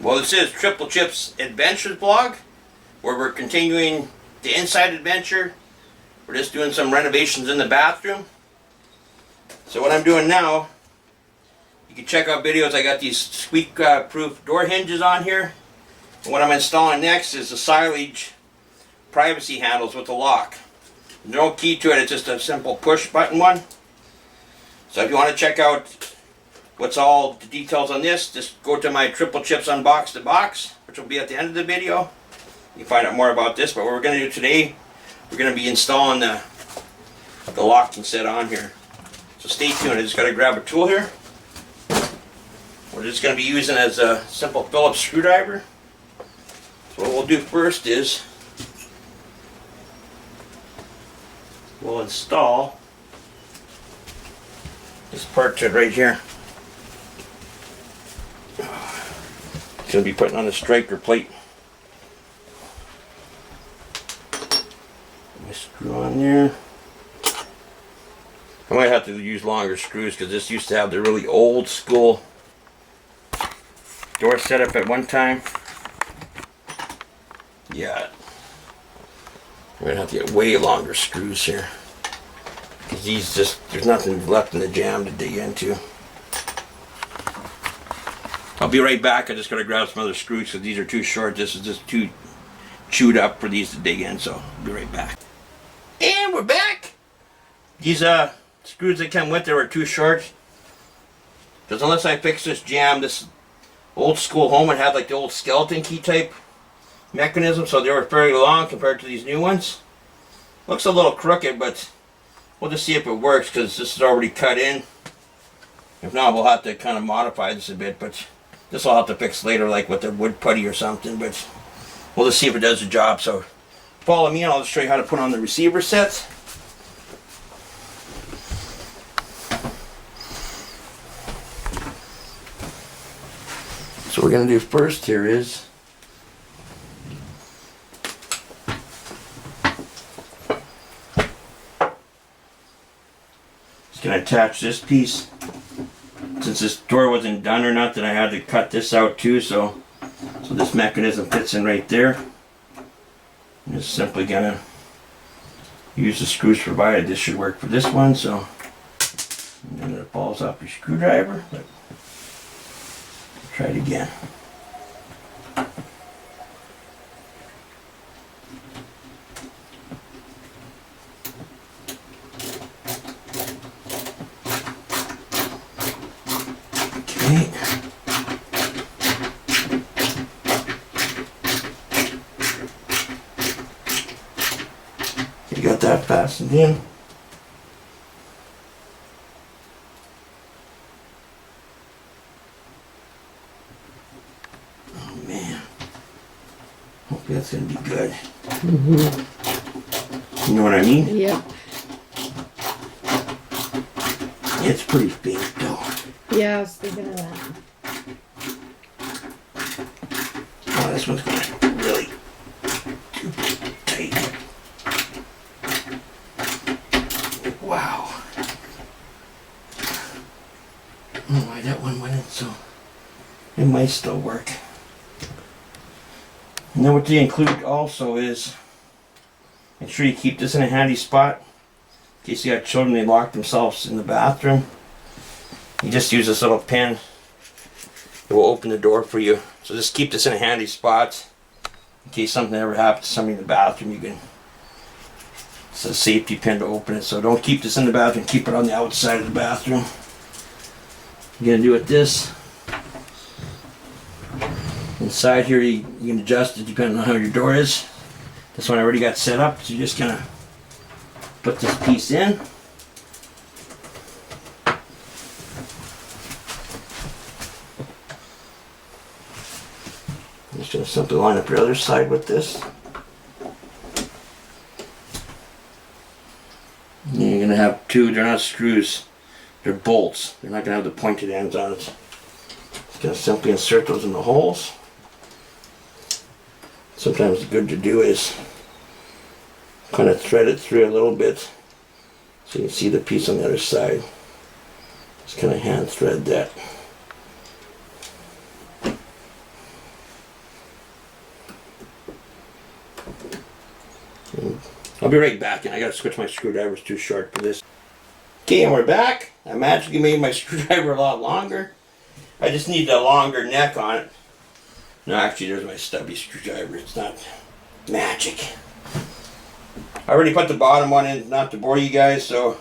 Well, this is TripleChip's Adventures blog, where we're continuing the inside adventure. We're just doing some renovations in the bathroom. So what I'm doing now, you can check out videos. I got these squeak-proof door hinges on here. And what I'm installing next is the SCHLAGE privacy handles with the lock. No key to it, it's just a simple push button one. So if you want to check out what's all the details on this, just go to my TripleChip's Unbox the Box, which will be at the end of the video. You can find out more about this, but what we're going to do today, we're going to be installing the locking set on here. So stay tuned. I just got to grab a tool here. We're just going to be using as a simple Phillips screwdriver. So what we'll do first is we'll install this part to it right here. It's going to be putting on the striker plate. Put my screw on there. I might have to use longer screws because this used to have the really old school door setup at one time. Yeah. I'm going to have to get way longer screws here. Because these just, there's nothing left in the jam to dig into. I'll be right back. I just gotta grab some other screws because these are too short. This is just too chewed up for these to dig in, so I'll be right back. And we're back! These screws that come with it were too short. Because unless I fix this jam, this old school home, it had like the old skeleton key type mechanism, so they were fairly long compared to these new ones. Looks a little crooked, but we'll just see if it works because this is already cut in. If not, we'll have to kind of modify this a bit, but this I'll have to fix later, like with the wood putty or something, but we'll just see if it does the job. So follow me and I'll just show you how to put on the receiver sets. So what we're going to do first here is just going to attach this piece. Since this door wasn't done or nothing, I had to cut this out too, so this mechanism fits in right there. I'm just simply gonna use the screws provided. This should work for this one, so and then it falls off your screwdriver. But try it again. You got that fastened in. Oh man. Hope that's gonna be good. You know what I mean? Yep. It's pretty faint though. Yeah, I was thinking of that. Oh, this one's gonna really too tight. Wow. I don't know why that one went in, so it might still work. And then what they include also is make sure you keep this in a handy spot in case you got children, they lock themselves in the bathroom. You just use this little pin. It will open the door for you. So just keep this in a handy spot in case something ever happens to somebody in the bathroom. You can. It's a safety pin to open it. So don't keep this in the bathroom. Keep it on the outside of the bathroom. You're gonna do it this. Inside here, you can adjust it depending on how your door is. This one I already got set up, so you're just gonna put this piece in. I'm just going to simply line up your other side with this. And you're going to have two, they're not screws, they're bolts. They're not going to have the pointed ends on it. Just going to simply insert those in the holes. Sometimes good to do is kind of thread it through a little bit so you can see the piece on the other side. Just kind of hand thread that. I'll be right back, and I gotta switch my screwdriver. It's too short for this. Okay, and we're back. I magically made my screwdriver a lot longer. I just need a longer neck on it. No, actually, there's my stubby screwdriver. It's not magic. I already put the bottom one in, not to bore you guys, so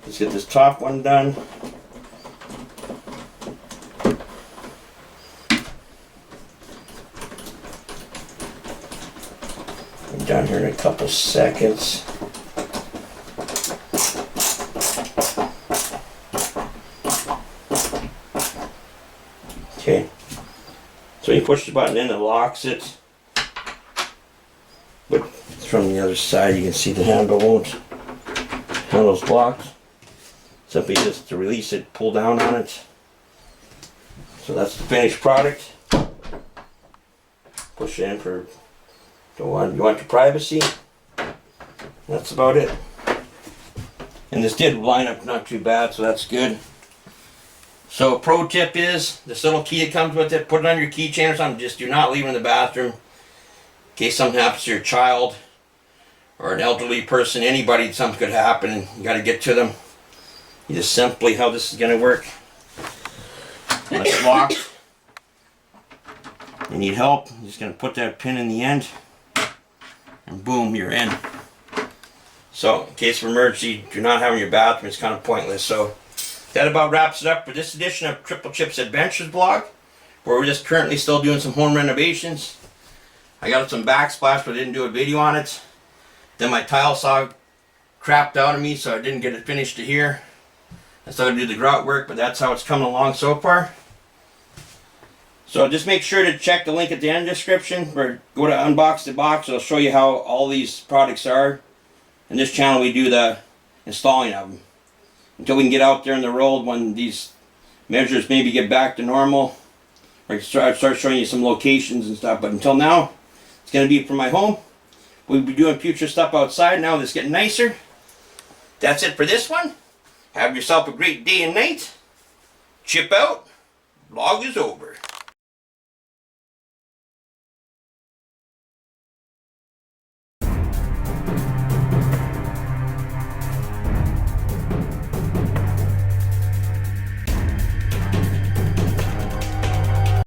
let's get this top one done. I'm done here in a couple seconds. Okay, so you push the button in, it locks it. But from the other side, you can see the handle's locked. Simply just to release it, pull down on it. So that's the finished product. Push it in for you want your privacy. That's about it. And this did line up not too bad, so that's good. So pro tip is, this little key that comes with it, put it on your keychain or something. Just do not leave it in the bathroom. In case something happens to your child or an elderly person, anybody, something could happen and you got to get to them. You just simply, how this is going to work. When it's locked, you need help, you're just going to put that pin in the end and boom, you're in. So in case of emergency, do not have in your bathroom, it's kind of pointless. So that about wraps it up for this edition of TripleChip's Adventures blog, where we're just currently still doing some home renovations. I got some backsplash, but I didn't do a video on it. Then my tile saw crapped out of me, so I didn't get it finished to here. I still got to do the grout work, but that's how it's coming along so far. So just make sure to check the link at the end of the description, or go to Unbox the Box. It'll show you how all these products are. In this channel we do the installing of them. Until we can get out there in the road when these measures maybe get back to normal, or start showing you some locations and stuff. But until now, it's going to be from my home. We'll be doing future stuff outside now that it's getting nicer. That's it for this one. Have yourself a great day and night. Chip out. Vlog is over.